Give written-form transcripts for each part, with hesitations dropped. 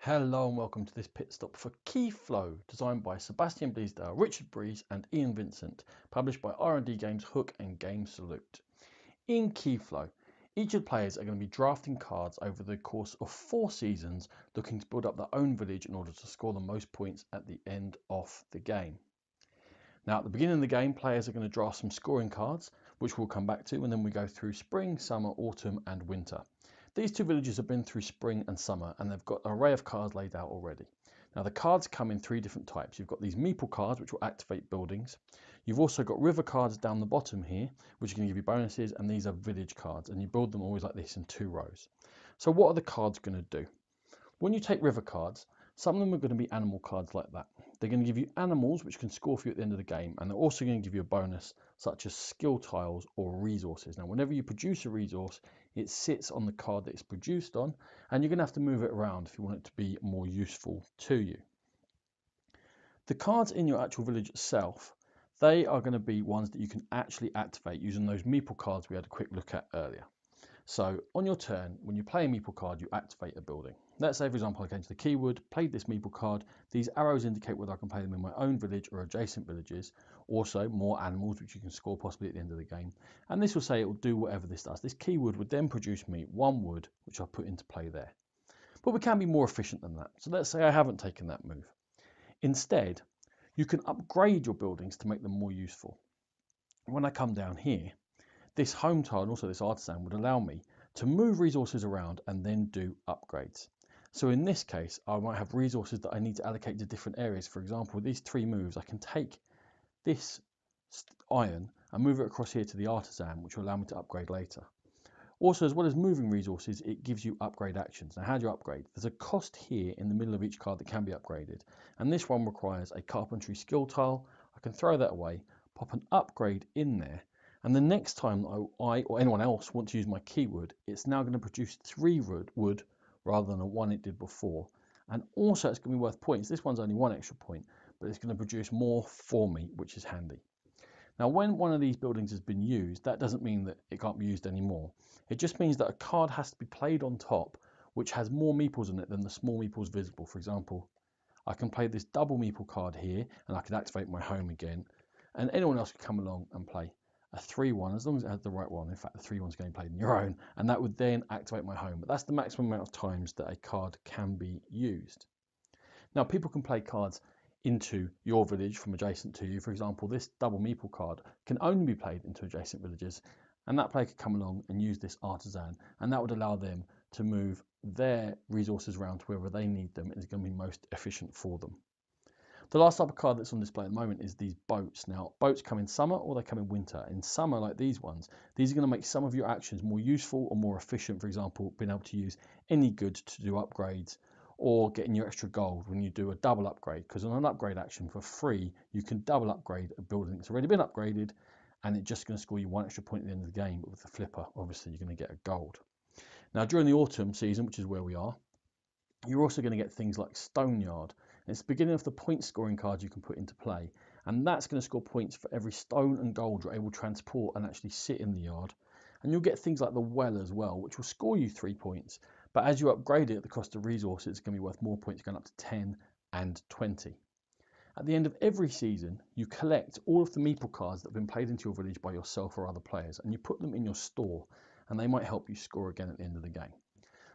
Hello and welcome to this pit stop for Keyflow, designed by Sebastian Bleasdale, Richard Breese and Ian Vincent, published by R&D Games, HUCH and Game Salute. In Keyflow, each of the players are going to be drafting cards over the course of 4 seasons, looking to build up their own village in order to score the most points at the end of the game. Now at the beginning of the game, players are going to draft some scoring cards, which we'll come back to, and then we go through spring, summer, autumn and winter. These two villages have been through spring and summer, and they've got an array of cards laid out already. Now the cards come in 3 different types. You've got these meeple cards, which will activate buildings. You've also got river cards down the bottom here, which are going to give you bonuses, and these are village cards, and you build them always like this in 2 rows. So what are the cards going to do? When you take river cards, some of them are going to be animal cards like that. They're going to give you animals which can score for you at the end of the game, and they're also going to give you a bonus such as skill tiles or resources. Now whenever you produce a resource, it sits on the card that it's produced on, and you're going to have to move it around if you want it to be more useful to you. The cards in your actual village itself, they are going to be ones that you can actually activate using those meeple cards we had a quick look at earlier. So on your turn, when you play a meeple card, you activate a building. Let's say, for example, I came to the keyword, played this meeple card. These arrows indicate whether I can play them in my own village or adjacent villages. Also, more animals, which you can score possibly at the end of the game. And this will say it will do whatever this does. This keyword would then produce me 1 wood, which I'll put into play there. But we can be more efficient than that. So let's say I haven't taken that move. Instead, you can upgrade your buildings to make them more useful. When I come down here, this home tile and also this artisan would allow me to move resources around and then do upgrades. So in this case, I might have resources that I need to allocate to different areas. For example, with these 3 moves, I can take this iron and move it across here to the artisan, which will allow me to upgrade later. Also, as well as moving resources, it gives you upgrade actions. Now, how do you upgrade? There's a cost here in the middle of each card that can be upgraded. And this one requires a carpentry skill tile. I can throw that away, pop an upgrade in there, and the next time I or anyone else want to use my keyword, it's now going to produce 3 wood rather than a 1 it did before. And also it's going to be worth points. This one's only 1 extra point, but it's going to produce more for me, which is handy. Now, when one of these buildings has been used, that doesn't mean that it can't be used anymore. It just means that a card has to be played on top, which has more meeples in it than the small meeples visible. For example, I can play this double meeple card here, and I can activate my home again, and anyone else could come along and play a 3-1, as long as it has the right one. In fact, the 3-1's getting played in your own, and that would then activate my home. But that's the maximum amount of times that a card can be used. Now, people can play cards into your village from adjacent to you. For example, this double meeple card can only be played into adjacent villages, and that player could come along and use this artisan, and that would allow them to move their resources around to wherever they need them, and it's going to be most efficient for them. The last type of card that's on display at the moment is these boats. Now, boats come in summer or they come in winter. In summer, like these ones, these are going to make some of your actions more useful or more efficient. For example, being able to use any goods to do upgrades, or getting your extra gold when you do a double upgrade. Because on an upgrade action for free, you can double upgrade a building that's already been upgraded, and it's just going to score you 1 extra point at the end of the game. But with the flipper, obviously, you're going to get a gold. Now, during the autumn season, which is where we are, you're also going to get things like Stoneyard. It's the beginning of the point scoring cards you can put into play, and that's going to score points for every stone and gold you're able to transport and actually sit in the yard. And you'll get things like the well as well, which will score you 3 points, but as you upgrade it at the cost of resources, it's going to be worth more points, going up to 10 and 20. At the end of every season, you collect all of the meeple cards that have been played into your village by yourself or other players, and you put them in your store, and they might help you score again at the end of the game.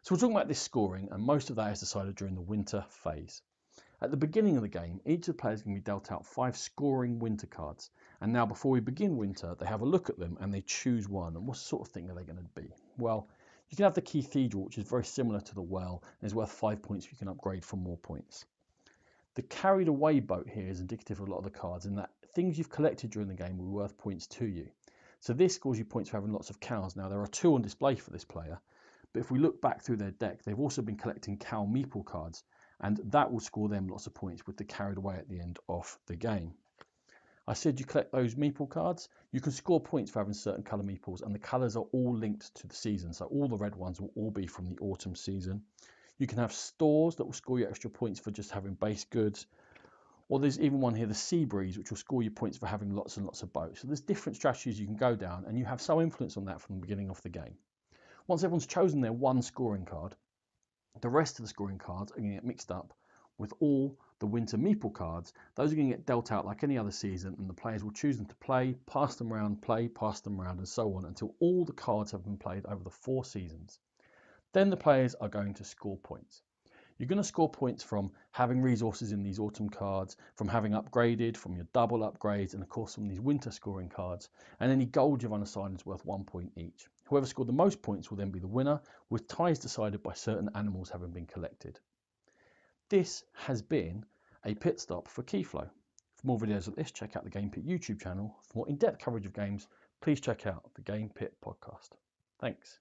So we're talking about this scoring, and most of that is decided during the winter phase. At the beginning of the game, each of the players can be dealt out 5 scoring winter cards. And now before we begin winter, they have a look at them and they choose one. And what sort of thing are they going to be? Well, you can have the Cathedral, which is very similar to the well, and is worth 5 points if you can upgrade for more points. The carried away boat here is indicative of a lot of the cards in that things you've collected during the game will be worth points to you. So this scores you points for having lots of cows. Now there are 2 on display for this player, but if we look back through their deck, they've also been collecting cow meeple cards, and that will score them lots of points with the carried away at the end of the game. I said you collect those meeple cards, you can score points for having certain colour meeples, and the colours are all linked to the season. So all the red ones will all be from the autumn season. You can have stores that will score you extra points for just having base goods. Or there's even one here, the Sea Breeze, which will score you points for having lots and lots of boats. So there's different strategies you can go down, and you have some influence on that from the beginning of the game. Once everyone's chosen their 1 scoring card, The rest of the scoring cards are going to get mixed up with all the winter meeple cards. Those are going to get dealt out like any other season, and the players will choose them to play, pass them around, and so on until all the cards have been played over the 4 seasons. Then the players are going to score points. You're going to score points from having resources in these autumn cards, from having upgraded, from your double upgrades, and of course from these winter scoring cards. And any gold you've unassigned is worth 1 point each. Whoever scored the most points will then be the winner, with ties decided by certain animals having been collected. This has been a pit stop for Keyflow. For more videos like this, check out the Game Pit YouTube channel. For more in-depth coverage of games, please check out the Game Pit podcast. Thanks.